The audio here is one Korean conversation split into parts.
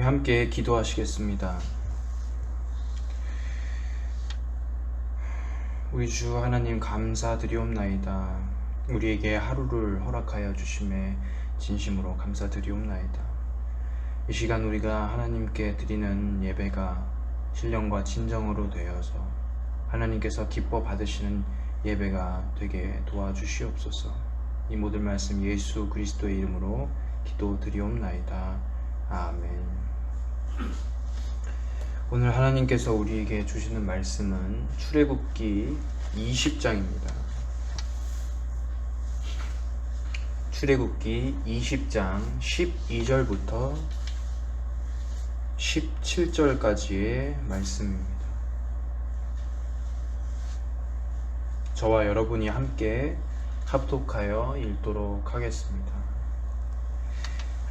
함께 기도하시겠습니다. 우리 주 하나님 감사드리옵나이다. 우리에게 하루를 허락하여 주심에 진심으로 감사드리옵나이다. 이 시간 우리가 하나님께 드리는 예배가 신령과 진정으로 되어서 하나님께서 기뻐 받으시는 예배가 되게 도와주시옵소서. 이 모든 말씀 예수 그리스도의 이름으로 기도드리옵나이다. 아멘. 오늘 하나님께서 우리에게 주시는 말씀은 출애굽기 20장입니다. 출애굽기 20장 12절부터 17절까지의 말씀입니다. 저와 여러분이 함께 합독하여 읽도록 하겠습니다.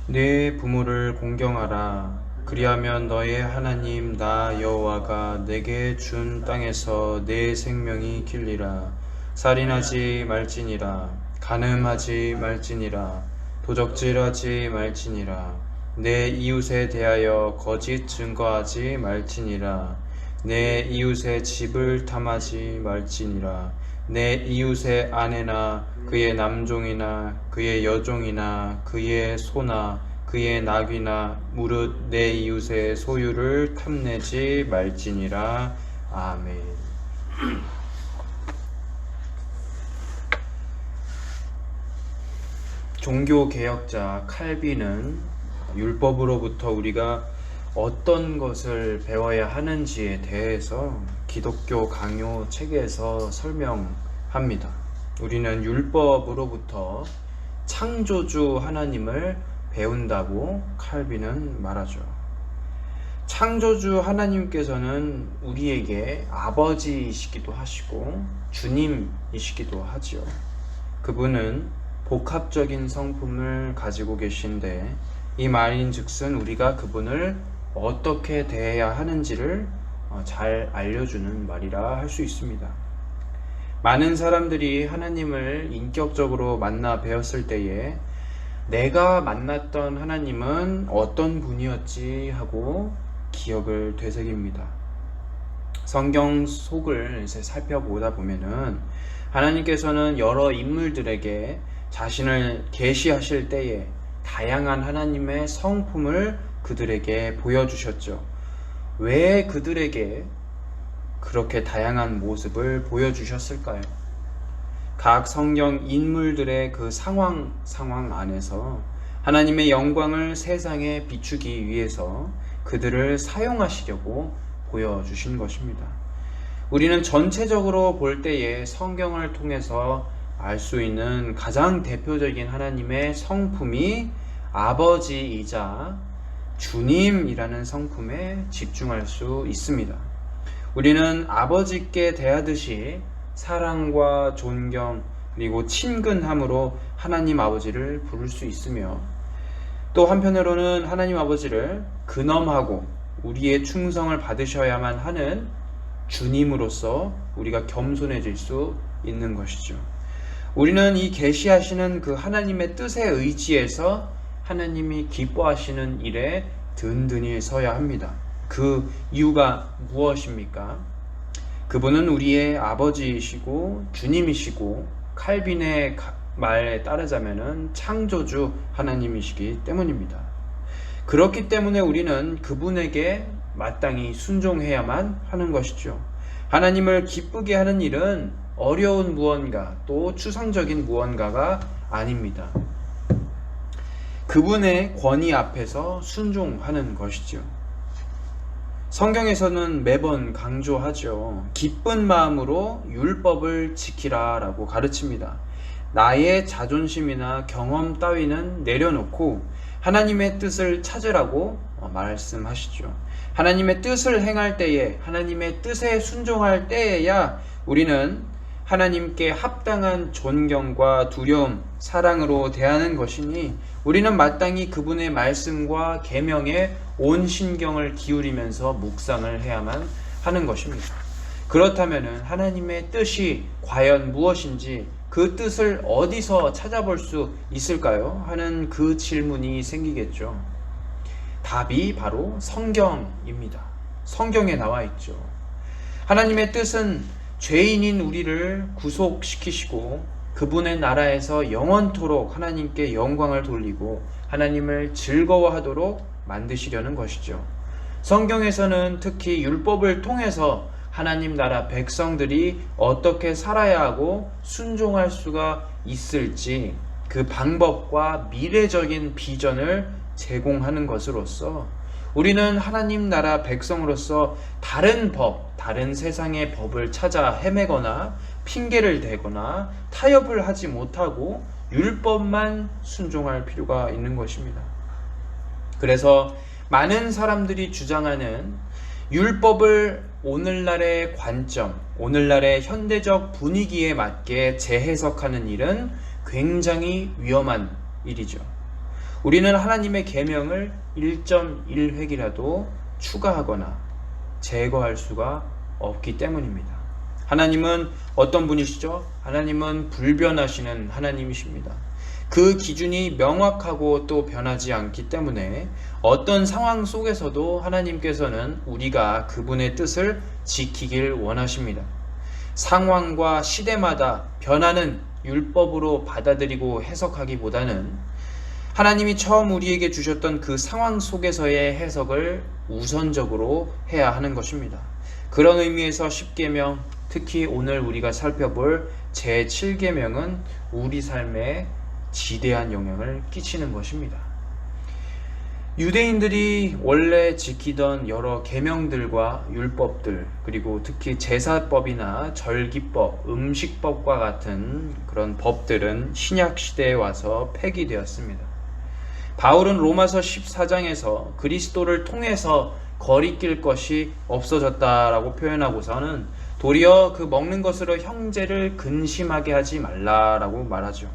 내 부모를 공경하라. 그리하면 너의 하나님 나 여호와가 내게 준 땅에서 내 생명이 길리라. 살인하지 말지니라. 간음하지 말지니라. 도적질하지 말지니라. 내 이웃에 대하여 거짓 증거하지 말지니라. 내 이웃의 집을 탐하지 말지니라. 내 이웃의 아내나 그의 남종이나 그의 여종이나 그의 소나 그의 낙이나 무릇 내 이웃의 소유를 탐내지 말지니라. 아멘. 종교개혁자 칼빈은 율법으로부터 우리가 어떤 것을 배워야 하는지에 대해서 기독교 강요 책에서 설명합니다. 우리는 율법으로부터 창조주 하나님을 배운다고 칼빈은 말하죠. 창조주 하나님께서는 우리에게 아버지이시기도 하시고 주님이시기도 하지요. 그분은 복합적인 성품을 가지고 계신데 이 말인즉슨 우리가 그분을 어떻게 대해야 하는지를 잘 알려주는 말이라 할 수 있습니다. 많은 사람들이 하나님을 인격적으로 만나 뵈었을 때에 내가 만났던 하나님은 어떤 분이었지 하고 기억을 되새깁니다. 성경 속을 살펴보다 보면은 하나님께서는 여러 인물들에게 자신을 계시하실 때에 다양한 하나님의 성품을 그들에게 보여주셨죠. 왜 그들에게 그렇게 다양한 모습을 보여주셨을까요? 각 성경 인물들의 그 상황 안에서 하나님의 영광을 세상에 비추기 위해서 그들을 사용하시려고 보여주신 것입니다. 우리는 전체적으로 볼 때에 성경을 통해서 알 수 있는 가장 대표적인 하나님의 성품이 아버지이자 주님이라는 성품에 집중할 수 있습니다. 우리는 아버지께 대하듯이 사랑과 존경 그리고 친근함으로 하나님 아버지를 부를 수 있으며 또 한편으로는 하나님 아버지를 근엄하고 우리의 충성을 받으셔야만 하는 주님으로서 우리가 겸손해질 수 있는 것이죠. 우리는 이 계시하시는 그 하나님의 뜻에 의지해서 하나님이 기뻐하시는 일에 든든히 서야 합니다. 그 이유가 무엇입니까? 그분은 우리의 아버지이시고 주님이시고 칼빈의 말에 따르자면은 창조주 하나님이시기 때문입니다. 그렇기 때문에 우리는 그분에게 마땅히 순종해야만 하는 것이죠. 하나님을 기쁘게 하는 일은 어려운 무언가 또 추상적인 무언가가 아닙니다. 그분의 권위 앞에서 순종하는 것이죠. 성경에서는 매번 강조하죠. 기쁜 마음으로 율법을 지키라 라고 가르칩니다. 나의 자존심이나 경험 따위는 내려놓고 하나님의 뜻을 찾으라고 말씀하시죠. 하나님의 뜻을 행할 때에 하나님의 뜻에 순종할 때에야 우리는 하나님께 합당한 존경과 두려움, 사랑으로 대하는 것이니 우리는 마땅히 그분의 말씀과 계명에 온 신경을 기울이면서 묵상을 해야만 하는 것입니다. 그렇다면 하나님의 뜻이 과연 무엇인지 그 뜻을 어디서 찾아볼 수 있을까요? 하는 그 질문이 생기겠죠. 답이 바로 성경입니다. 성경에 나와 있죠. 하나님의 뜻은 죄인인 우리를 구속시키시고 그분의 나라에서 영원토록 하나님께 영광을 돌리고 하나님을 즐거워하도록 만드시려는 것이죠. 성경에서는 특히 율법을 통해서 하나님 나라 백성들이 어떻게 살아야 하고 순종할 수가 있을지 그 방법과 미래적인 비전을 제공하는 것으로서 우리는 하나님 나라 백성으로서 다른 법, 다른 세상의 법을 찾아 헤매거나 핑계를 대거나 타협을 하지 못하고 율법만 순종할 필요가 있는 것입니다. 그래서 많은 사람들이 주장하는 율법을 오늘날의 관점, 오늘날의 현대적 분위기에 맞게 재해석하는 일은 굉장히 위험한 일이죠. 우리는 하나님의 계명을 1.1획이라도 추가하거나 제거할 수가 없기 때문입니다. 하나님은 어떤 분이시죠? 하나님은 불변하시는 하나님이십니다. 그 기준이 명확하고 또 변하지 않기 때문에 어떤 상황 속에서도 하나님께서는 우리가 그분의 뜻을 지키길 원하십니다. 상황과 시대마다 변하는 율법으로 받아들이고 해석하기보다는 하나님이 처음 우리에게 주셨던 그 상황 속에서의 해석을 우선적으로 해야 하는 것입니다. 그런 의미에서 10계명, 특히 오늘 우리가 살펴볼 제7계명은 우리 삶에 지대한 영향을 끼치는 것입니다. 유대인들이 원래 지키던 여러 계명들과 율법들, 그리고 특히 제사법이나 절기법, 음식법과 같은 그런 법들은 신약 시대에 와서 폐기되었습니다. 바울은 로마서 14장에서 그리스도를 통해서 거리낄 것이 없어졌다라고 표현하고서는 도리어 그 먹는 것으로 형제를 근심하게 하지 말라라고 말하죠.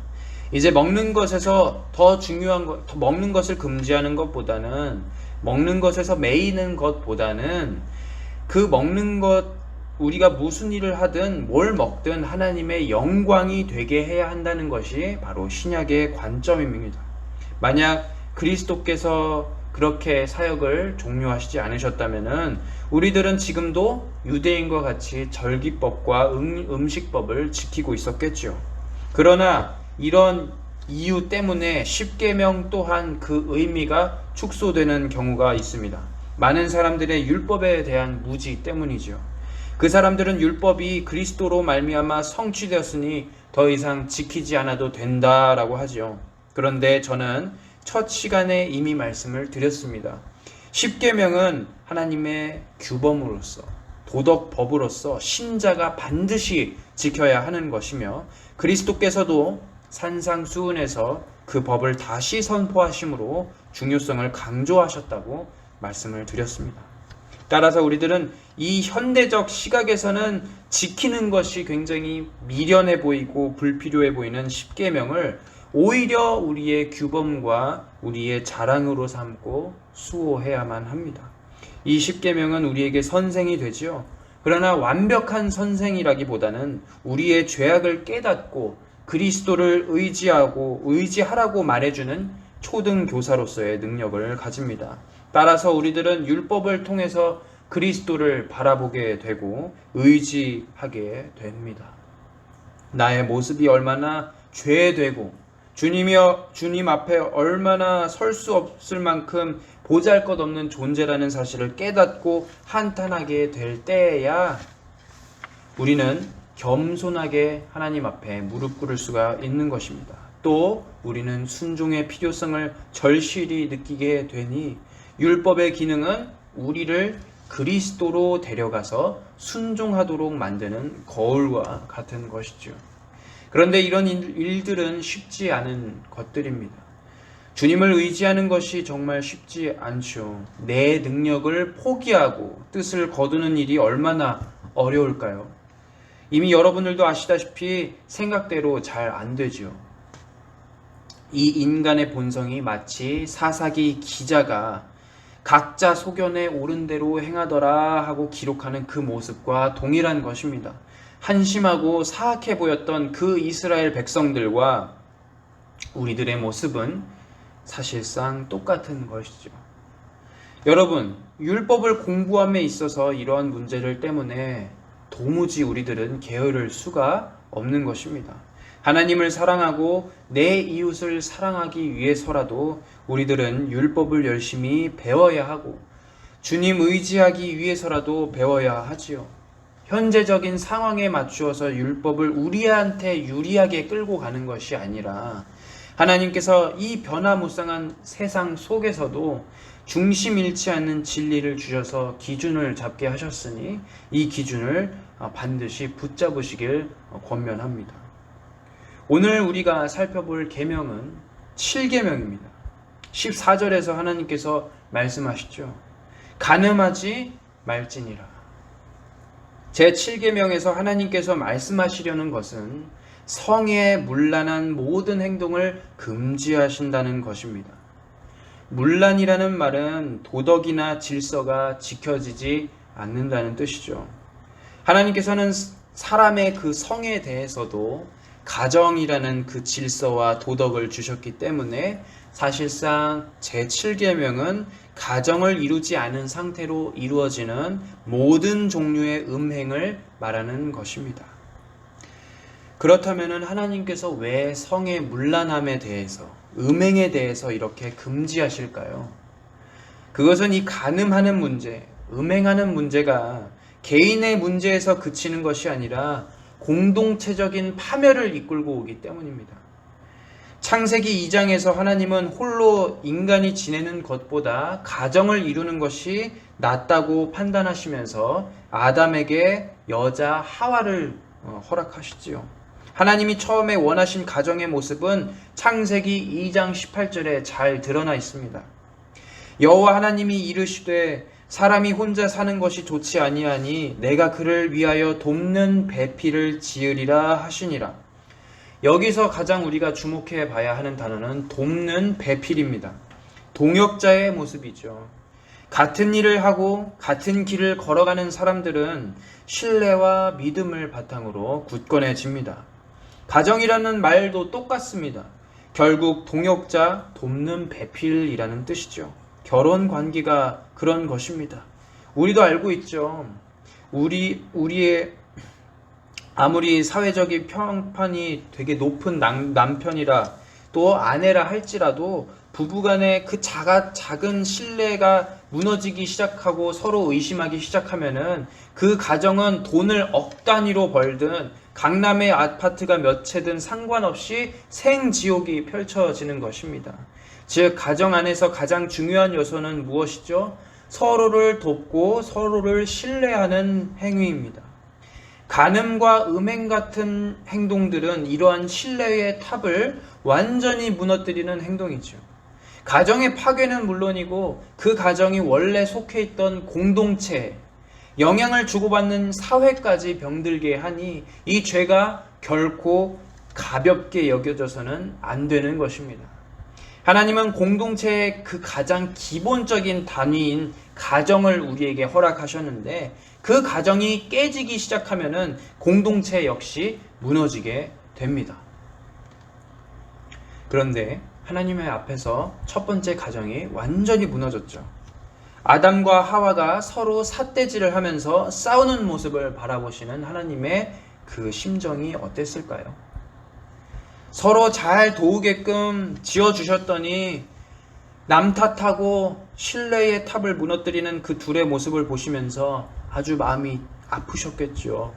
이제 먹는 것에서 더 중요한 것, 먹는 것을 금지하는 것보다는, 먹는 것에서 매이는 것보다는 그 먹는 것, 우리가 무슨 일을 하든 뭘 먹든 하나님의 영광이 되게 해야 한다는 것이 바로 신약의 관점입니다. 만약 그리스도께서 그렇게 사역을 종료하시지 않으셨다면 우리들은 지금도 유대인과 같이 절기법과 음식법을 지키고 있었겠죠. 그러나 이런 이유 때문에 10계명 또한 그 의미가 축소되는 경우가 있습니다. 많은 사람들의 율법에 대한 무지 때문이죠. 그 사람들은 율법이 그리스도로 말미암아 성취되었으니 더 이상 지키지 않아도 된다라고 하죠. 그런데 저는 첫 시간에 이미 말씀을 드렸습니다. 10계명은 하나님의 규범으로서, 도덕법으로서 신자가 반드시 지켜야 하는 것이며 그리스도께서도 산상수훈에서 그 법을 다시 선포하심으로 중요성을 강조하셨다고 말씀을 드렸습니다. 따라서 우리들은 이 현대적 시각에서는 지키는 것이 굉장히 미련해 보이고 불필요해 보이는 10계명을 오히려 우리의 규범과 우리의 자랑으로 삼고 수호해야만 합니다. 이 10계명은 우리에게 선생이 되지요. 그러나 완벽한 선생이라기보다는 우리의 죄악을 깨닫고 그리스도를 의지하라고 말해주는 초등 교사로서의 능력을 가집니다. 따라서 우리들은 율법을 통해서 그리스도를 바라보게 되고 의지하게 됩니다. 나의 모습이 얼마나 죄되고 주님 앞에 얼마나 설 수 없을 만큼 보잘것없는 존재라는 사실을 깨닫고 한탄하게 될 때에야 우리는 겸손하게 하나님 앞에 무릎 꿇을 수가 있는 것입니다. 또 우리는 순종의 필요성을 절실히 느끼게 되니 율법의 기능은 우리를 그리스도로 데려가서 순종하도록 만드는 거울과 같은 것이죠. 그런데 이런 일들은 쉽지 않은 것들입니다. 주님을 의지하는 것이 정말 쉽지 않죠. 내 능력을 포기하고 뜻을 거두는 일이 얼마나 어려울까요? 이미 여러분들도 아시다시피 생각대로 잘 안 되죠. 이 인간의 본성이 마치 사사기 기자가 각자 소견에 옳은 대로 행하더라 하고 기록하는 그 모습과 동일한 것입니다. 한심하고 사악해 보였던 그 이스라엘 백성들과 우리들의 모습은 사실상 똑같은 것이죠. 여러분, 율법을 공부함에 있어서 이러한 문제들 때문에 도무지 우리들은 게으를 수가 없는 것입니다. 하나님을 사랑하고 내 이웃을 사랑하기 위해서라도 우리들은 율법을 열심히 배워야 하고 주님 의지하기 위해서라도 배워야 하지요. 현재적인 상황에 맞추어서 율법을 우리한테 유리하게 끌고 가는 것이 아니라 하나님께서 이 변화무쌍한 세상 속에서도 중심 잃지 않는 진리를 주셔서 기준을 잡게 하셨으니 이 기준을 반드시 붙잡으시길 권면합니다. 오늘 우리가 살펴볼 계명은 7계명입니다. 14절에서 하나님께서 말씀하시죠. 간음하지 말지니라. 제7계명에서 하나님께서 말씀하시려는 것은 성에 문란한 모든 행동을 금지하신다는 것입니다. 문란이라는 말은 도덕이나 질서가 지켜지지 않는다는 뜻이죠. 하나님께서는 사람의 그 성에 대해서도 가정이라는 그 질서와 도덕을 주셨기 때문에 사실상 제7계명은 가정을 이루지 않은 상태로 이루어지는 모든 종류의 음행을 말하는 것입니다. 그렇다면 하나님께서 왜 성의 문란함에 대해서, 음행에 대해서 이렇게 금지하실까요? 그것은 이 간음하는 문제, 음행하는 문제가 개인의 문제에서 그치는 것이 아니라 공동체적인 파멸을 이끌고 오기 때문입니다. 창세기 2장에서 하나님은 홀로 인간이 지내는 것보다 가정을 이루는 것이 낫다고 판단하시면서 아담에게 여자 하와를 허락하시지요. 하나님이 처음에 원하신 가정의 모습은 창세기 2장 18절에 잘 드러나 있습니다. 여호와 하나님이 이르시되 사람이 혼자 사는 것이 좋지 아니하니 내가 그를 위하여 돕는 배필을 지으리라 하시니라. 여기서 가장 우리가 주목해 봐야 하는 단어는 돕는 배필입니다. 동역자의 모습이죠. 같은 일을 하고 같은 길을 걸어가는 사람들은 신뢰와 믿음을 바탕으로 굳건해집니다. 가정이라는 말도 똑같습니다. 결국 동역자, 돕는 배필이라는 뜻이죠. 결혼 관계가 그런 것입니다. 우리도 알고 있죠. 우리의 아무리 사회적인 평판이 되게 높은 남편이라 또 아내라 할지라도 부부간의 그 작은 신뢰가 무너지기 시작하고 서로 의심하기 시작하면은 그 가정은 돈을 억 단위로 벌든 강남의 아파트가 몇 채든 상관없이 생지옥이 펼쳐지는 것입니다. 즉 가정 안에서 가장 중요한 요소는 무엇이죠? 서로를 돕고 서로를 신뢰하는 행위입니다. 간음과 음행 같은 행동들은 이러한 신뢰의 탑을 완전히 무너뜨리는 행동이죠. 가정의 파괴는 물론이고 그 가정이 원래 속해 있던 공동체, 영향을 주고받는 사회까지 병들게 하니 이 죄가 결코 가볍게 여겨져서는 안 되는 것입니다. 하나님은 공동체의 그 가장 기본적인 단위인 가정을 우리에게 허락하셨는데 그 가정이 깨지기 시작하면은 공동체 역시 무너지게 됩니다. 그런데 하나님의 앞에서 첫 번째 가정이 완전히 무너졌죠. 아담과 하와가 서로 삿대질을 하면서 싸우는 모습을 바라보시는 하나님의 그 심정이 어땠을까요? 서로 잘 도우게끔 지어주셨더니 남 탓하고 신뢰의 탑을 무너뜨리는 그 둘의 모습을 보시면서 아주 마음이 아프셨겠죠.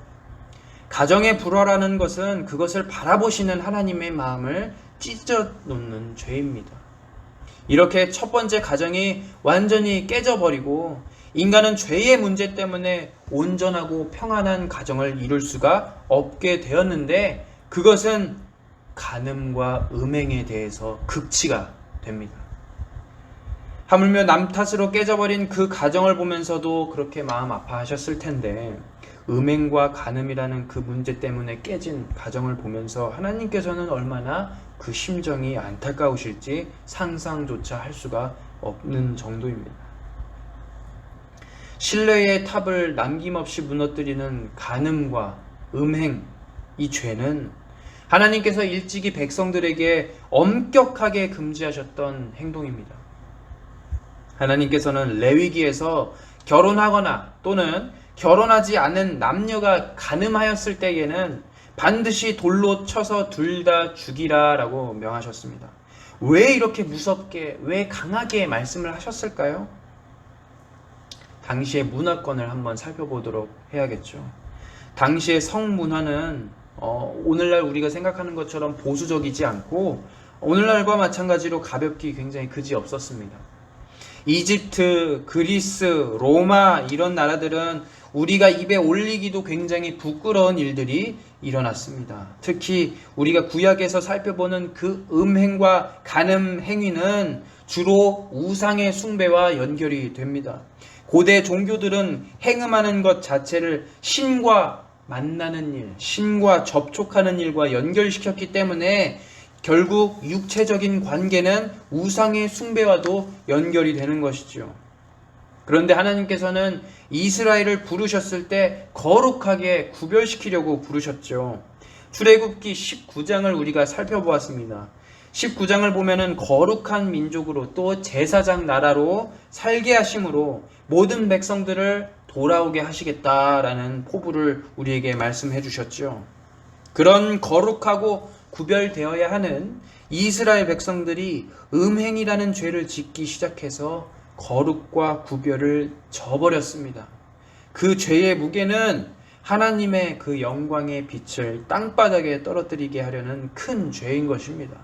가정의 불화라는 것은 그것을 바라보시는 하나님의 마음을 찢어놓는 죄입니다. 이렇게 첫 번째 가정이 완전히 깨져버리고 인간은 죄의 문제 때문에 온전하고 평안한 가정을 이룰 수가 없게 되었는데 그것은 간음과 음행에 대해서 극치가 됩니다. 하물며 남 탓으로 깨져버린 그 가정을 보면서도 그렇게 마음 아파하셨을 텐데 음행과 간음이라는 그 문제 때문에 깨진 가정을 보면서 하나님께서는 얼마나 그 심정이 안타까우실지 상상조차 할 수가 없는 정도입니다. 신뢰의 탑을 남김없이 무너뜨리는 간음과 음행, 이 죄는 하나님께서 일찍이 백성들에게 엄격하게 금지하셨던 행동입니다. 하나님께서는 레위기에서 결혼하거나 또는 결혼하지 않은 남녀가 간음하였을 때에는 반드시 돌로 쳐서 둘 다 죽이라 라고 명하셨습니다. 왜 이렇게 무섭게, 왜 강하게 말씀을 하셨을까요? 당시의 문화권을 한번 살펴보도록 해야겠죠. 당시의 성문화는 오늘날 우리가 생각하는 것처럼 보수적이지 않고 오늘날과 마찬가지로 가볍기 굉장히 그지 없었습니다. 이집트, 그리스, 로마 이런 나라들은 우리가 입에 올리기도 굉장히 부끄러운 일들이 일어났습니다. 특히 우리가 구약에서 살펴보는 그 음행과 간음 행위는 주로 우상의 숭배와 연결이 됩니다. 고대 종교들은 행음하는 것 자체를 신과 만나는 일, 신과 접촉하는 일과 연결시켰기 때문에 결국 육체적인 관계는 우상의 숭배와도 연결이 되는 것이죠. 그런데 하나님께서는 이스라엘을 부르셨을 때 거룩하게 구별시키려고 부르셨죠. 출애굽기 19장을 우리가 살펴보았습니다. 19장을 보면은 거룩한 민족으로 또 제사장 나라로 살게 하심으로 모든 백성들을 돌아오게 하시겠다라는 포부를 우리에게 말씀해 주셨죠. 그런 거룩하고 구별되어야 하는 이스라엘 백성들이 음행이라는 죄를 짓기 시작해서 거룩과 구별을 저버렸습니다. 그 죄의 무게는 하나님의 그 영광의 빛을 땅바닥에 떨어뜨리게 하려는 큰 죄인 것입니다.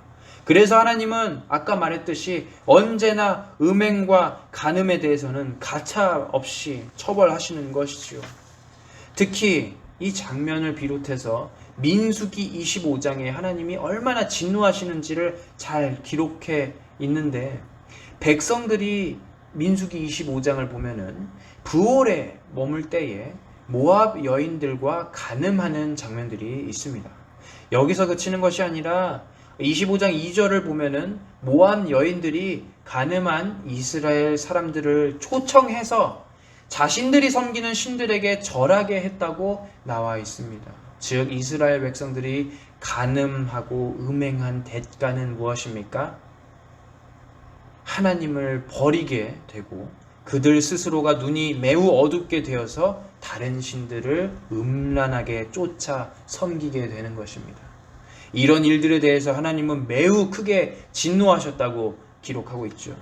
그래서 하나님은 아까 말했듯이 언제나 음행과 간음에 대해서는 가차 없이 처벌하시는 것이지요. 특히 이 장면을 비롯해서 민수기 25장에 하나님이 얼마나 진노하시는지를 잘 기록해 있는데 백성들이 민수기 25장을 보면은 부올에 머물 때에 모압 여인들과 간음하는 장면들이 있습니다. 여기서 그치는 것이 아니라 25장 2절을 보면은 모압 여인들이 간음한 이스라엘 사람들을 초청해서 자신들이 섬기는 신들에게 절하게 했다고 나와 있습니다. 즉 이스라엘 백성들이 간음하고 음행한 대가는 무엇입니까? 하나님을 버리게 되고 그들 스스로가 눈이 매우 어둡게 되어서 다른 신들을 음란하게 쫓아 섬기게 되는 것입니다. 이런 일들에 대해서 하나님은 매우 크게 진노하셨다고 기록하고 있죠.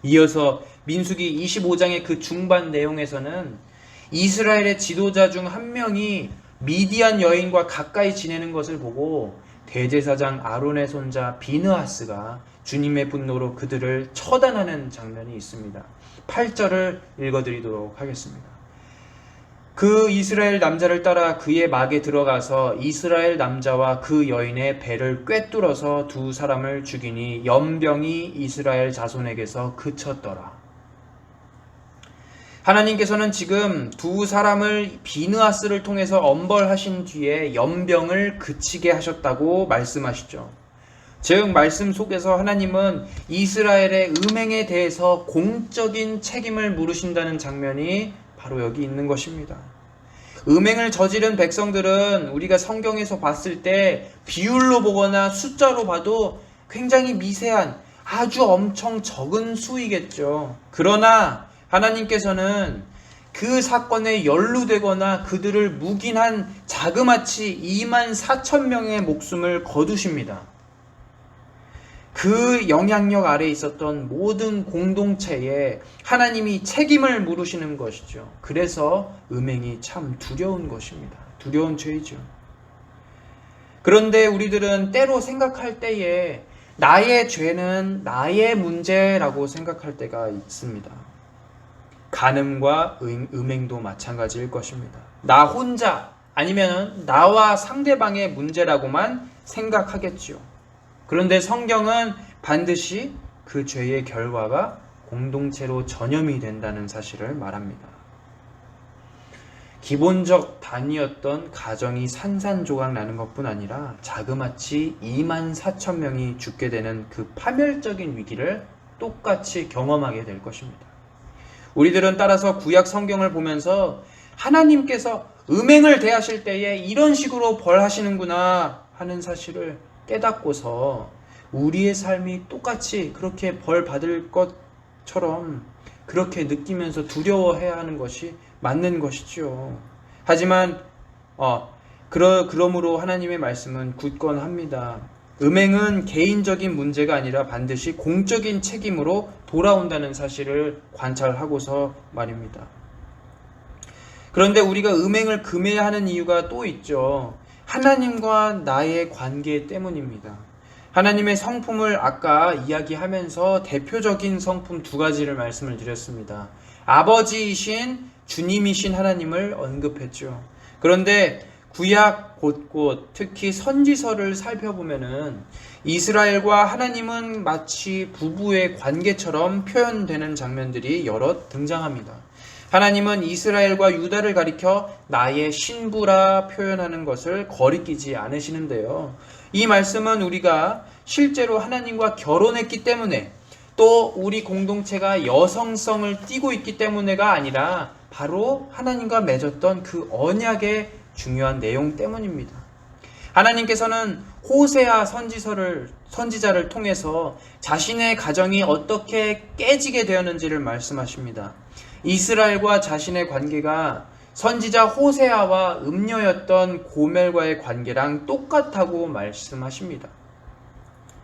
이어서 민수기 25장의 그 중반 내용에서는 이스라엘의 지도자 중 한 명이 미디안 여인과 가까이 지내는 것을 보고 대제사장 아론의 손자 비느하스가 주님의 분노로 그들을 처단하는 장면이 있습니다. 8절을 읽어드리도록 하겠습니다. 그 이스라엘 남자를 따라 그의 막에 들어가서 이스라엘 남자와 그 여인의 배를 꿰뚫어서 두 사람을 죽이니 연병이 이스라엘 자손에게서 그쳤더라. 하나님께서는 지금 두 사람을 비느하스를 통해서 엄벌하신 뒤에 연병을 그치게 하셨다고 말씀하시죠. 즉 말씀 속에서 하나님은 이스라엘의 음행에 대해서 공적인 책임을 물으신다는 장면이 바로 여기 있는 것입니다. 음행을 저지른 백성들은 우리가 성경에서 봤을 때 비율로 보거나 숫자로 봐도 굉장히 미세한 아주 엄청 적은 수이겠죠. 그러나 하나님께서는 그 사건에 연루되거나 그들을 묵인한 자그마치 24,000명의 목숨을 거두십니다. 그 영향력 아래에 있었던 모든 공동체에 하나님이 책임을 물으시는 것이죠. 그래서 음행이 참 두려운 것입니다. 두려운 죄이죠. 그런데 우리들은 때로 생각할 때에 나의 죄는 나의 문제라고 생각할 때가 있습니다. 간음과 음행도 마찬가지일 것입니다. 나 혼자 아니면 나와 상대방의 문제라고만 생각하겠지요. 그런데 성경은 반드시 그 죄의 결과가 공동체로 전염이 된다는 사실을 말합니다. 기본적 단위였던 가정이 산산조각 나는 것뿐 아니라 자그마치 24,000명이 죽게 되는 그 파멸적인 위기를 똑같이 경험하게 될 것입니다. 우리들은 따라서 구약 성경을 보면서 하나님께서 음행을 대하실 때에 이런 식으로 벌하시는구나 하는 사실을 깨닫고서 우리의 삶이 똑같이 그렇게 벌 받을 것처럼 그렇게 느끼면서 두려워해야 하는 것이 맞는 것이죠. 하지만 그러므로 하나님의 말씀은 굳건합니다. 음행은 개인적인 문제가 아니라 반드시 공적인 책임으로 돌아온다는 사실을 관찰하고서 말입니다. 그런데 우리가 음행을 금해야 하는 이유가 또 있죠. 하나님과 나의 관계 때문입니다. 하나님의 성품을 아까 이야기하면서 대표적인 성품 두 가지를 말씀을 드렸습니다. 아버지이신 주님이신 하나님을 언급했죠. 그런데 구약 곳곳 특히 선지서를 살펴보면은 이스라엘과 하나님은 마치 부부의 관계처럼 표현되는 장면들이 여럿 등장합니다. 하나님은 이스라엘과 유다를 가리켜 나의 신부라 표현하는 것을 거리끼지 않으시는데요. 이 말씀은 우리가 실제로 하나님과 결혼했기 때문에 또 우리 공동체가 여성성을 띠고 있기 때문에가 아니라 바로 하나님과 맺었던 그 언약의 중요한 내용 때문입니다. 하나님께서는 호세아 선지자를 통해서 자신의 가정이 어떻게 깨지게 되었는지를 말씀하십니다. 이스라엘과 자신의 관계가 선지자 호세아와 음녀였던 고멜과의 관계랑 똑같다고 말씀하십니다.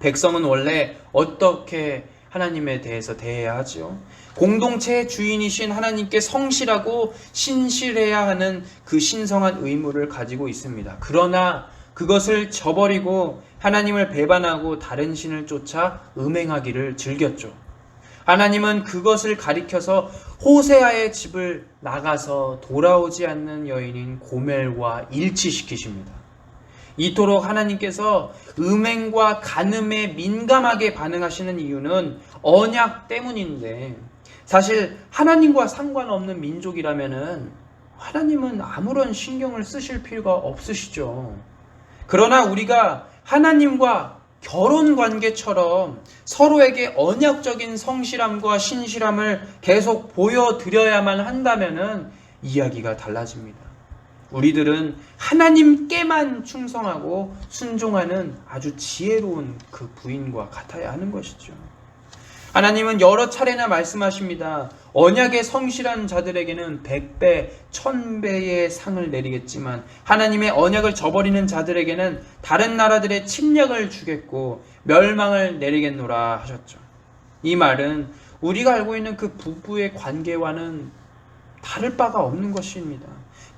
백성은 원래 어떻게 하나님에 대해서 대해야 하죠? 공동체의 주인이신 하나님께 성실하고 신실해야 하는 그 신성한 의무를 가지고 있습니다. 그러나 그것을 저버리고 하나님을 배반하고 다른 신을 쫓아 음행하기를 즐겼죠. 하나님은 그것을 가리켜서 호세아의 집을 나가서 돌아오지 않는 여인인 고멜과 일치시키십니다. 이토록 하나님께서 음행과 간음에 민감하게 반응하시는 이유는 언약 때문인데, 사실 하나님과 상관없는 민족이라면은 하나님은 아무런 신경을 쓰실 필요가 없으시죠. 그러나 우리가 하나님과 결혼 관계처럼 서로에게 언약적인 성실함과 신실함을 계속 보여드려야만 한다면은 이야기가 달라집니다. 우리들은 하나님께만 충성하고 순종하는 아주 지혜로운 그 부인과 같아야 하는 것이죠. 하나님은 여러 차례나 말씀하십니다. 언약에 성실한 자들에게는 100배, 1000배의 상을 내리겠지만 하나님의 언약을 저버리는 자들에게는 다른 나라들의 침략을 주겠고 멸망을 내리겠노라 하셨죠. 이 말은 우리가 알고 있는 그 부부의 관계와는 다를 바가 없는 것입니다.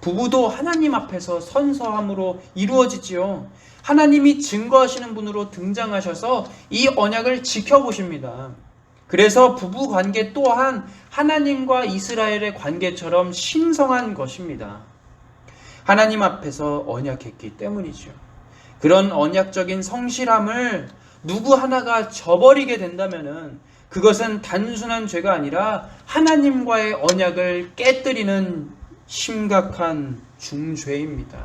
부부도 하나님 앞에서 선서함으로 이루어지지요. 하나님이 증거하시는 분으로 등장하셔서 이 언약을 지켜보십니다. 그래서 부부 관계 또한 하나님과 이스라엘의 관계처럼 신성한 것입니다. 하나님 앞에서 언약했기 때문이죠. 그런 언약적인 성실함을 누구 하나가 저버리게 된다면은 그것은 단순한 죄가 아니라 하나님과의 언약을 깨뜨리는 심각한 중죄입니다.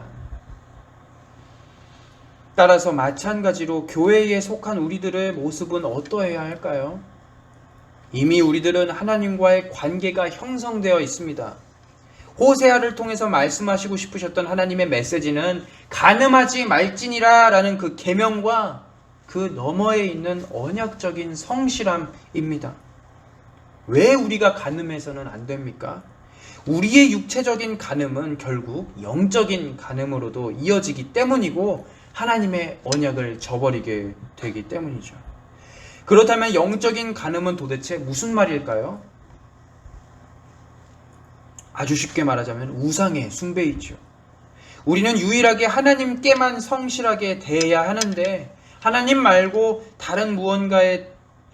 따라서 마찬가지로 교회에 속한 우리들의 모습은 어떠해야 할까요? 이미 우리들은 하나님과의 관계가 형성되어 있습니다. 호세아를 통해서 말씀하시고 싶으셨던 하나님의 메시지는 간음하지 말지니라 라는 그 계명과 그 너머에 있는 언약적인 성실함입니다. 왜 우리가 간음해서는 안 됩니까? 우리의 육체적인 간음은 결국 영적인 간음으로도 이어지기 때문이고 하나님의 언약을 저버리게 되기 때문이죠. 그렇다면 영적인 간음은 도대체 무슨 말일까요? 아주 쉽게 말하자면 우상의 숭배이죠. 우리는 유일하게 하나님께만 성실하게 대해야 하는데 하나님 말고 다른 무언가에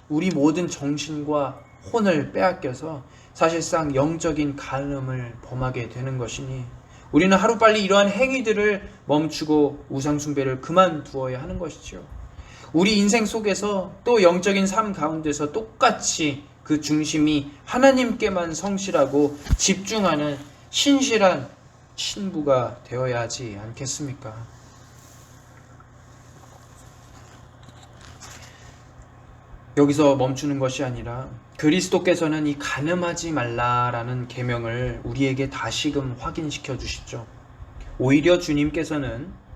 우리 모든 정신과 혼을 빼앗겨서 사실상 영적인 간음을 범하게 되는 것이니 우리는 하루빨리 이러한 행위들을 멈추고 우상 숭배를 그만두어야 하는 것이죠. 우리 인생 속에서 또 영적인 삶 가운데서 똑같이 그 중심이 하나님께만 성실하고 집중하는 신실한 신부가 되어야 하지 않겠습니까? 여기서 멈추는 것이 아니라 그리스도께서는 이 간음하지 말라라는 계명을 우리에게 다시금 확인시켜 주시죠. 오히려 주님께서는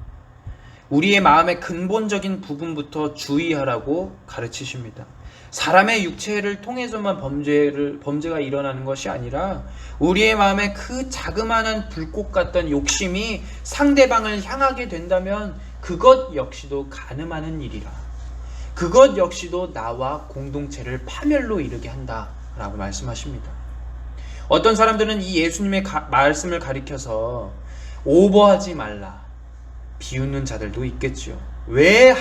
우리의 마음의 근본적인 부분부터 주의하라고 가르치십니다. 사람의 육체를 통해서만 범죄가 일어나는 것이 아니라 우리의 마음에 그 자그마한 불꽃 같던 욕심이 상대방을 향하게 된다면 그것 역시도 간음하는 일이라. 그것 역시도 나와 공동체를 파멸로 이르게 한다라고 말씀하십니다. 어떤 사람들은 이 예수님의 말씀을 가리켜서 오버하지 말라 비웃는 자들도 있겠죠. 왜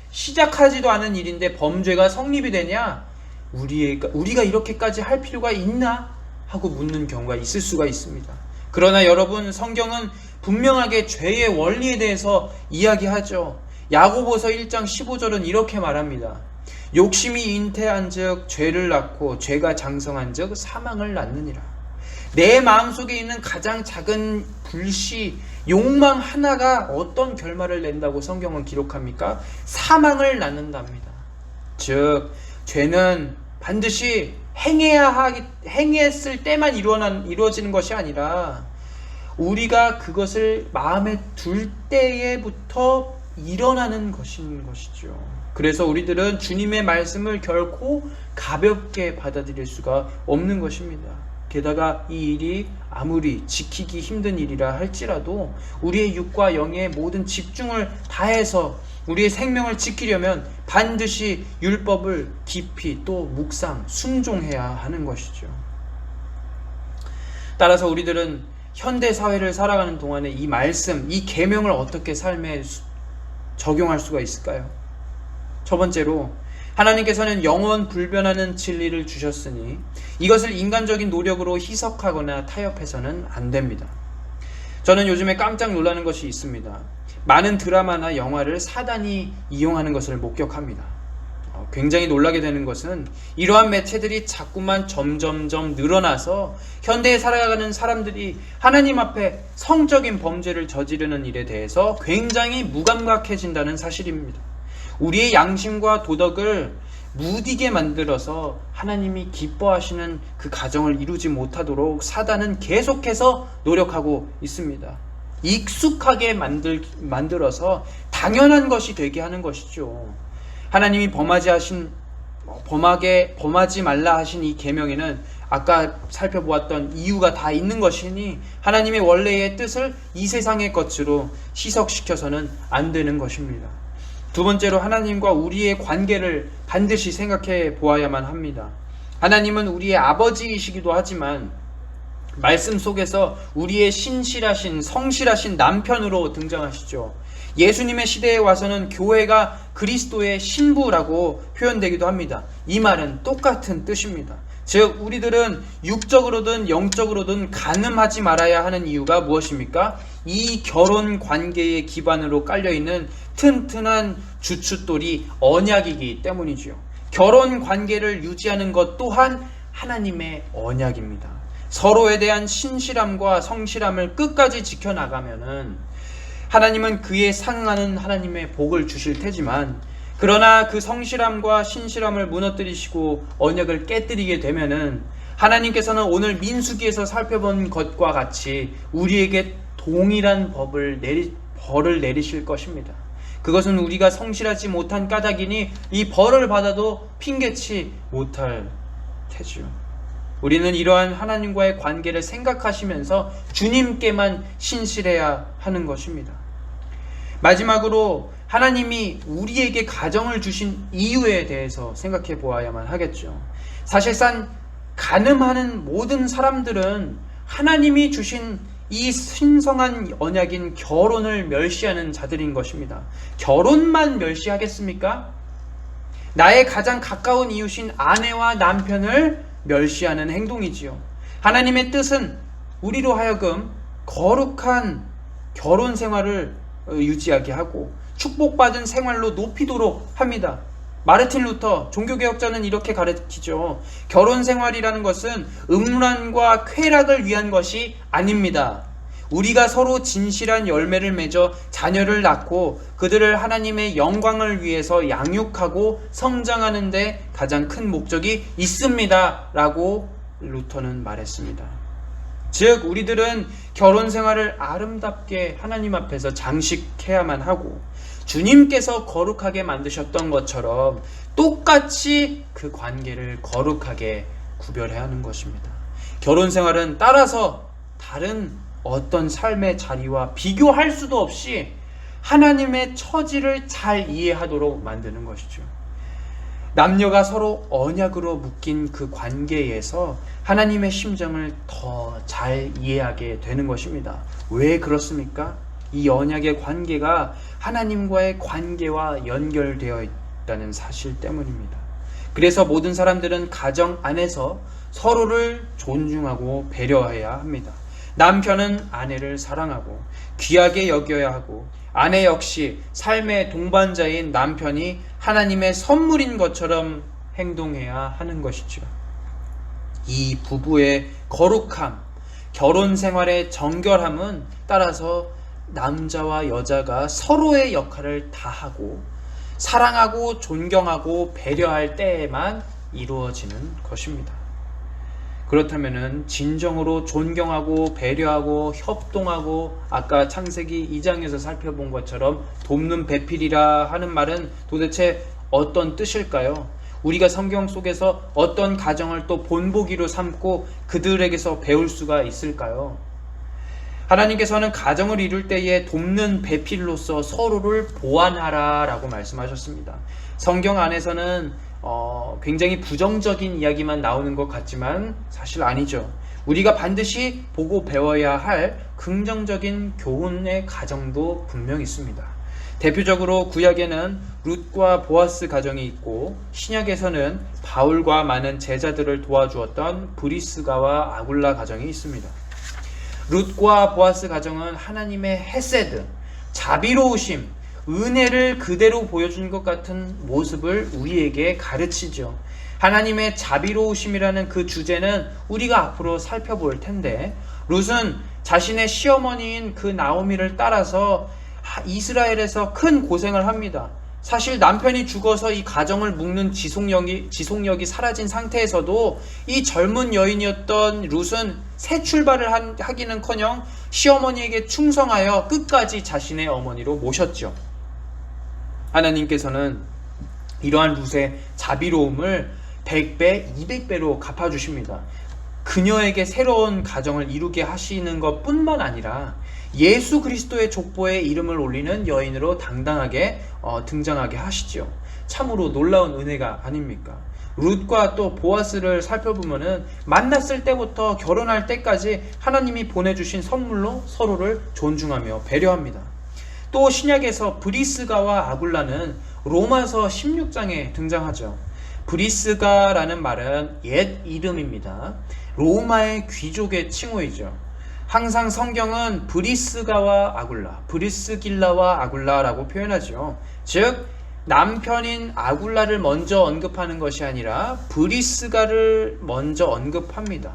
시작하지도 않은 일인데 범죄가 성립이 되냐? 우리가 이렇게까지 할 필요가 있나? 하고 묻는 경우가 있을 수가 있습니다. 그러나 여러분, 성경은 분명하게 죄의 원리에 대해서 이야기하죠. 야고보서 1장 15절은 이렇게 말합니다. 욕심이 잉태한 즉 죄를 낳고 죄가 장성한 즉 사망을 낳느니라. 내 마음속에 있는 가장 작은 불씨, 욕망 하나가 어떤 결말을 낸다고 성경은 기록합니까? 사망을 낳는답니다. 즉 죄는 반드시 행했을 때만 이루어지는 것이 아니라 우리가 그것을 마음에 둘 때에부터 일어나는 것이죠. 그래서 우리들은 주님의 말씀을 결코 가볍게 받아들일 수가 없는 것입니다. 게다가 이 일이 아무리 지키기 힘든 일이라 할지라도 우리의 육과 영의 모든 집중을 다해서 우리의 생명을 지키려면 반드시 율법을 깊이 또 묵상, 순종해야 하는 것이죠. 따라서 우리들은 현대 사회를 살아가는 동안에 이 말씀, 이 계명을 어떻게 삶에 적용할 수가 있을까요? 첫 번째로, 하나님께서는 영원 불변하는 진리를 주셨으니 이것을 인간적인 노력으로 희석하거나 타협해서는 안 됩니다. 저는 요즘에 깜짝 놀라는 것이 있습니다. 많은 드라마나 영화를 사단이 이용하는 것을 목격합니다. 굉장히 놀라게 되는 것은 이러한 매체들이 자꾸만 점점점 늘어나서 현대에 살아가는 사람들이 하나님 앞에 성적인 범죄를 저지르는 일에 대해서 굉장히 무감각해진다는 사실입니다. 우리의 양심과 도덕을 무디게 만들어서 하나님이 기뻐하시는 그 가정을 이루지 못하도록 사단은 계속해서 노력하고 있습니다. 익숙하게 만들어서 당연한 것이 되게 하는 것이죠. 하나님이 범하지 말라 하신 이 계명에는 아까 살펴보았던 이유가 다 있는 것이니 하나님의 원래의 뜻을 이 세상의 것으로 희석시켜서는 안 되는 것입니다. 두 번째로, 하나님과 우리의 관계를 반드시 생각해 보아야만 합니다. 하나님은 우리의 아버지이시기도 하지만 말씀 속에서 우리의 신실하신, 성실하신 남편으로 등장하시죠. 예수님의 시대에 와서는 교회가 그리스도의 신부라고 표현되기도 합니다. 이 말은 똑같은 뜻입니다. 즉 우리들은 육적으로든 영적으로든 간음하지 말아야 하는 이유가 무엇입니까? 이 결혼 관계의 기반으로 깔려있는 튼튼한 주춧돌이 언약이기 때문이죠. 결혼 관계를 유지하는 것 또한 하나님의 언약입니다. 서로에 대한 신실함과 성실함을 끝까지 지켜나가면은 하나님은 그에 상응하는 하나님의 복을 주실 테지만, 그러나 그 성실함과 신실함을 무너뜨리시고 언약을 깨뜨리게 되면은 하나님께서는 오늘 민수기에서 살펴본 것과 같이 우리에게 동일한 벌을 내리실 것입니다. 그것은 우리가 성실하지 못한 까닭이니 이 벌을 받아도 핑계치 못할 테죠. 우리는 이러한 하나님과의 관계를 생각하시면서 주님께만 신실해야 하는 것입니다. 마지막으로, 하나님이 우리에게 가정을 주신 이유에 대해서 생각해 보아야만 하겠죠. 사실상 간음하는 모든 사람들은 하나님이 주신 이 신성한 언약인 결혼을 멸시하는 자들인 것입니다. 결혼만 멸시하겠습니까? 나의 가장 가까운 이웃인 아내와 남편을 멸시하는 행동이지요. 하나님의 뜻은 우리로 하여금 거룩한 결혼 생활을 유지하게 하고 축복받은 생활로 높이도록 합니다. 마르틴 루터 종교개혁자는 이렇게 가르치죠. 결혼 생활이라는 것은 음란과 쾌락을 위한 것이 아닙니다. 우리가 서로 진실한 열매를 맺어 자녀를 낳고 그들을 하나님의 영광을 위해서 양육하고 성장하는 데 가장 큰 목적이 있습니다 라고 루터는 말했습니다. 즉 우리들은 결혼 생활을 아름답게 하나님 앞에서 장식해야만 하고, 주님께서 거룩하게 만드셨던 것처럼 똑같이 그 관계를 거룩하게 구별해야 하는 것입니다. 결혼 생활은 따라서 다른 어떤 삶의 자리와 비교할 수도 없이 하나님의 처지를 잘 이해하도록 만드는 것이죠. 남녀가 서로 언약으로 묶인 그 관계에서 하나님의 심정을 더 잘 이해하게 되는 것입니다. 왜 그렇습니까? 이 언약의 관계가 하나님과의 관계와 연결되어 있다는 사실 때문입니다. 그래서 모든 사람들은 가정 안에서 서로를 존중하고 배려해야 합니다. 남편은 아내를 사랑하고 귀하게 여겨야 하고, 아내 역시 삶의 동반자인 남편이 하나님의 선물인 것처럼 행동해야 하는 것이죠. 이 부부의 거룩함, 결혼 생활의 정결함은 따라서 남자와 여자가 서로의 역할을 다하고 사랑하고 존경하고 배려할 때에만 이루어지는 것입니다. 그렇다면 진정으로 존경하고 배려하고 협동하고, 아까 창세기 2장에서 살펴본 것처럼 돕는 배필이라 하는 말은 도대체 어떤 뜻일까요? 우리가 성경 속에서 어떤 가정을 또 본보기로 삼고 그들에게서 배울 수가 있을까요? 하나님께서는 가정을 이룰 때에 돕는 배필로서 서로를 보완하라 라고 말씀하셨습니다. 성경 안에서는 굉장히 부정적인 이야기만 나오는 것 같지만 사실 아니죠. 우리가 반드시 보고 배워야 할 긍정적인 교훈의 가정도 분명 있습니다. 대표적으로 구약에는 룻과 보아스 가정이 있고, 신약에서는 바울과 많은 제자들을 도와주었던 브리스가와 아굴라 가정이 있습니다. 룻과 보아스 가정은 하나님의 헤세드, 자비로우심, 은혜를 그대로 보여준 것 같은 모습을 우리에게 가르치죠. 하나님의 자비로우심이라는 그 주제는 우리가 앞으로 살펴볼 텐데, 룻은 자신의 시어머니인 그 나오미를 따라서 이스라엘에서 큰 고생을 합니다. 사실 남편이 죽어서 이 가정을 묶는 지속력이 사라진 상태에서도 이 젊은 여인이었던 룻은 새 출발을 하기는커녕 시어머니에게 충성하여 끝까지 자신의 어머니로 모셨죠. 하나님께서는 이러한 룻의 자비로움을 100배, 200배로 갚아주십니다. 그녀에게 새로운 가정을 이루게 하시는 것뿐만 아니라 예수 그리스도의 족보에 이름을 올리는 여인으로 당당하게 등장하게 하시죠. 참으로 놀라운 은혜가 아닙니까? 룻과 또 보아스를 살펴보면은 만났을 때부터 결혼할 때까지 하나님이 보내주신 선물로 서로를 존중하며 배려합니다. 또 신약에서 브리스가와 아굴라는 로마서 16장에 등장하죠. 브리스가라는 말은 옛 이름입니다. 로마의 귀족의 칭호이죠. 항상 성경은 브리스가와 아굴라, 브리스길라와 아굴라라고 표현하죠. 즉 남편인 아굴라를 먼저 언급하는 것이 아니라 브리스가를 먼저 언급합니다.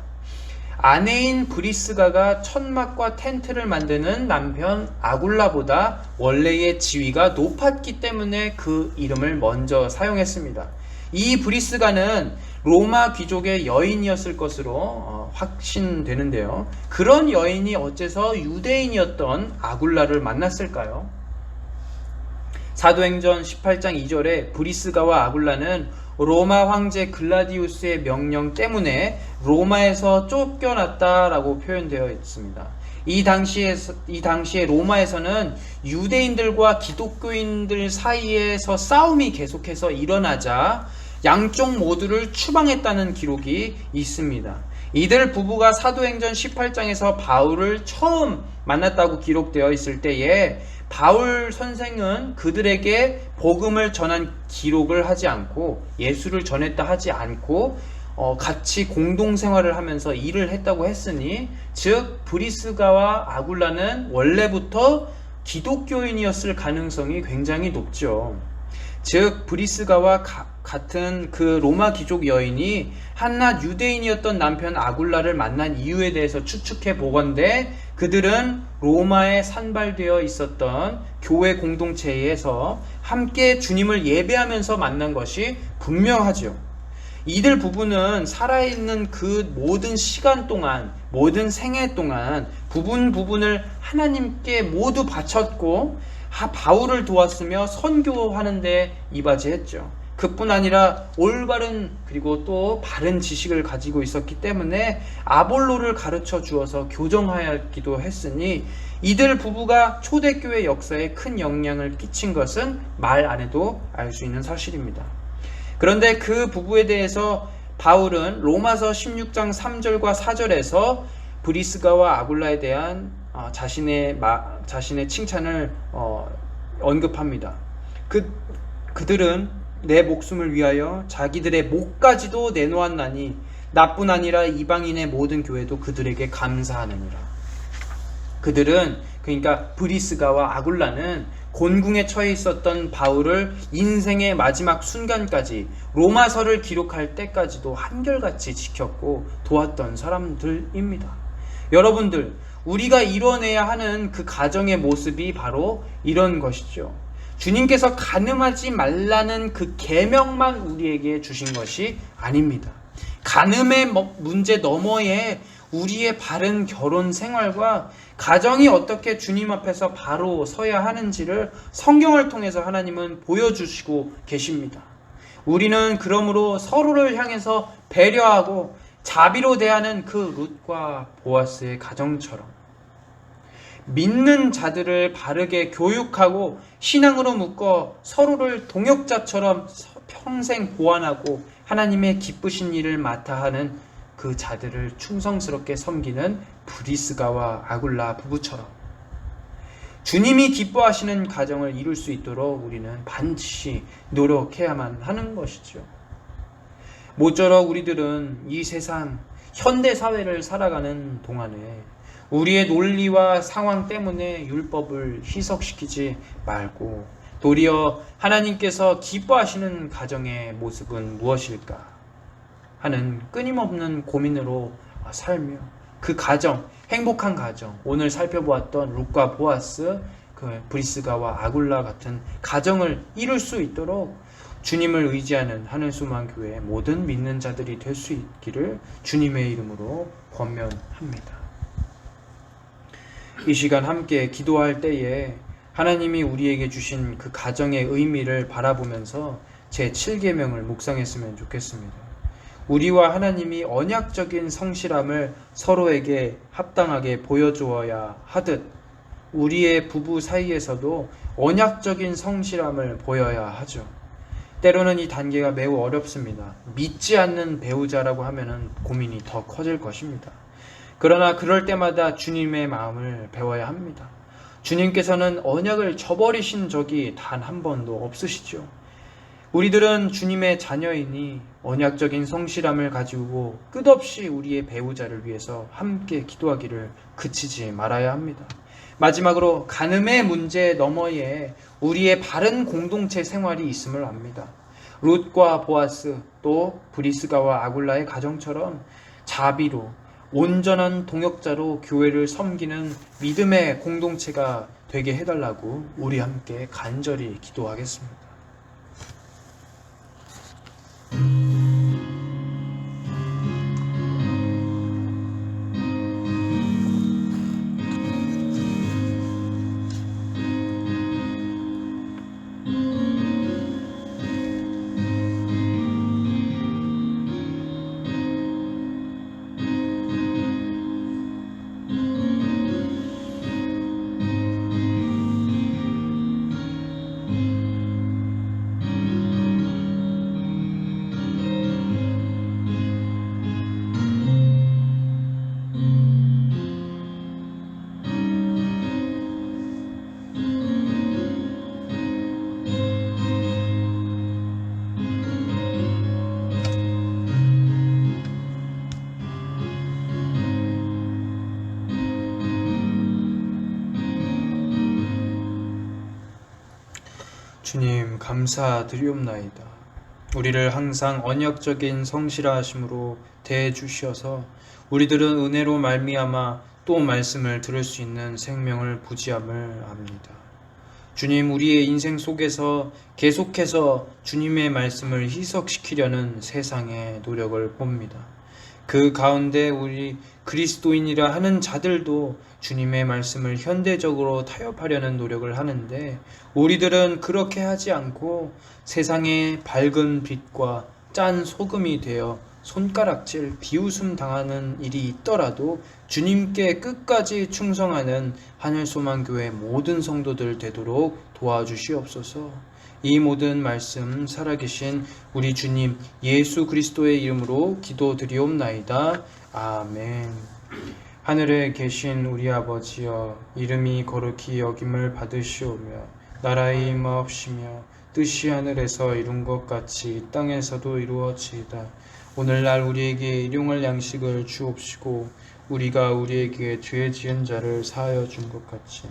아내인 브리스가가 천막과 텐트를 만드는 남편 아굴라보다 원래의 지위가 높았기 때문에 그 이름을 먼저 사용했습니다. 이 브리스가는 로마 귀족의 여인이었을 것으로 확신되는데요. 그런 여인이 어째서 유대인이었던 아굴라를 만났을까요? 사도행전 18장 2절에 브리스가와 아굴라는 로마 황제 글라디우스의 명령 때문에 로마에서 쫓겨났다라고 표현되어 있습니다. 이 당시에 로마에서는 유대인들과 기독교인들 사이에서 싸움이 계속해서 일어나자 양쪽 모두를 추방했다는 기록이 있습니다. 이들 부부가 사도행전 18장에서 바울을 처음 만났다고 기록되어 있을 때에 바울 선생은 그들에게 복음을 전한 기록을 하지 않고, 예수를 전했다 하지 않고 같이 공동생활을 하면서 일을 했다고 했으니, 즉 브리스가와 아굴라는 원래부터 기독교인이었을 가능성이 굉장히 높죠. 즉 브리스가와 같은 그 로마 귀족 여인이 한낱 유대인이었던 남편 아굴라를 만난 이유에 대해서 추측해 보건대 그들은 로마에 산발되어 있었던 교회 공동체에서 함께 주님을 예배하면서 만난 것이 분명하죠. 이들 부부는 살아있는 그 모든 시간 동안, 모든 생애 동안 부분을 하나님께 모두 바쳤고 바울을 도왔으며 선교하는 데 이바지했죠. 그뿐 아니라 올바른 그리고 또 바른 지식을 가지고 있었기 때문에 아볼로를 가르쳐 주어서 교정하였기도 했으니 이들 부부가 초대교회 역사에 큰 영향을 끼친 것은 말 안 해도 알 수 있는 사실입니다. 그런데 그 부부에 대해서 바울은 로마서 16장 3절과 4절에서 브리스가와 아굴라에 대한 자신의 칭찬을 언급합니다. 그들은 내 목숨을 위하여 자기들의 목까지도 내놓았나니 나뿐 아니라 이방인의 모든 교회도 그들에게 감사하느니라. 그들은, 그러니까 브리스가와 아굴라는 곤궁에 처해 있었던 바울을 인생의 마지막 순간까지, 로마서를 기록할 때까지도 한결같이 지켰고 도왔던 사람들입니다. 여러분들, 우리가 이뤄내야 하는 그 가정의 모습이 바로 이런 것이죠. 주님께서 간음하지 말라는 그 계명만 우리에게 주신 것이 아닙니다. 간음의 문제 너머에 우리의 바른 결혼 생활과 가정이 어떻게 주님 앞에서 바로 서야 하는지를 성경을 통해서 하나님은 보여주시고 계십니다. 우리는 그러므로 서로를 향해서 배려하고 자비로 대하는 그 룻과 보아스의 가정처럼 믿는 자들을 바르게 교육하고 신앙으로 묶어 서로를 동역자처럼 평생 보완하고 하나님의 기쁘신 일을 맡아 하는 그 자들을 충성스럽게 섬기는 브리스가와 아굴라 부부처럼 주님이 기뻐하시는 가정을 이룰 수 있도록 우리는 반드시 노력해야만 하는 것이죠. 모쪼록 우리들은 이 세상 현대 사회를 살아가는 동안에 우리의 논리와 상황 때문에 율법을 희석시키지 말고 도리어 하나님께서 기뻐하시는 가정의 모습은 무엇일까 하는 끊임없는 고민으로 살며 그 가정, 행복한 가정, 오늘 살펴보았던 룻과 보아스, 그 브리스가와 아굴라 같은 가정을 이룰 수 있도록 주님을 의지하는 하늘소망교회의 모든 믿는 자들이 될 수 있기를 주님의 이름으로 권면합니다. 이 시간 함께 기도할 때에 하나님이 우리에게 주신 그 가정의 의미를 바라보면서 제 7계명을 묵상했으면 좋겠습니다. 우리와 하나님이 언약적인 성실함을 서로에게 합당하게 보여주어야 하듯 우리의 부부 사이에서도 언약적인 성실함을 보여야 하죠. 때로는 이 단계가 매우 어렵습니다. 믿지 않는 배우자라고 하면은 고민이 더 커질 것입니다. 그러나 그럴 때마다 주님의 마음을 배워야 합니다. 주님께서는 언약을 저버리신 적이 단 한 번도 없으시죠. 우리들은 주님의 자녀이니 언약적인 성실함을 가지고 끝없이 우리의 배우자를 위해서 함께 기도하기를 그치지 말아야 합니다. 마지막으로 간음의 문제 너머에 우리의 바른 공동체 생활이 있음을 압니다. 룻과 보아스 또 브리스가와 아굴라의 가정처럼 자비로 온전한 동역자로 교회를 섬기는 믿음의 공동체가 되게 해달라고 우리 함께 간절히 기도하겠습니다. 주님 감사드리옵나이다. 우리를 항상 언약적인 성실하심으로 대해주셔서 우리들은 은혜로 말미암아 또 말씀을 들을 수 있는 생명을 부지함을 압니다. 주님, 우리의 인생 속에서 계속해서 주님의 말씀을 희석시키려는 세상의 노력을 봅니다. 그 가운데 우리 그리스도인이라 하는 자들도 주님의 말씀을 현대적으로 타협하려는 노력을 하는데, 우리들은 그렇게 하지 않고 세상의 밝은 빛과 짠 소금이 되어 손가락질, 비웃음 당하는 일이 있더라도 주님께 끝까지 충성하는 하늘소망교회 모든 성도들 되도록 도와주시옵소서. 이 모든 말씀 살아계신 우리 주님 예수 그리스도의 이름으로 기도드리옵나이다. 아멘. 하늘에 계신 우리 아버지여, 이름이 거룩히 여김을 받으시오며 나라의 임하옵시며 뜻이 하늘에서 이룬 것 같이 땅에서도 이루어지이다. 오늘날 우리에게 일용할 양식을 주옵시고, 우리가 우리에게 죄 지은 자를 사하여 준 것 같이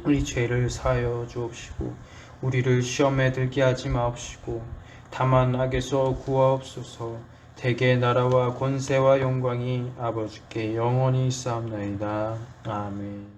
우리 죄를 사하여 주옵시고, 우리를 시험에 들게 하지 마옵시고 다만 악에서 구하옵소서. 대개 나라와 권세와 영광이 아버지께 영원히 있사옵나이다. 아멘.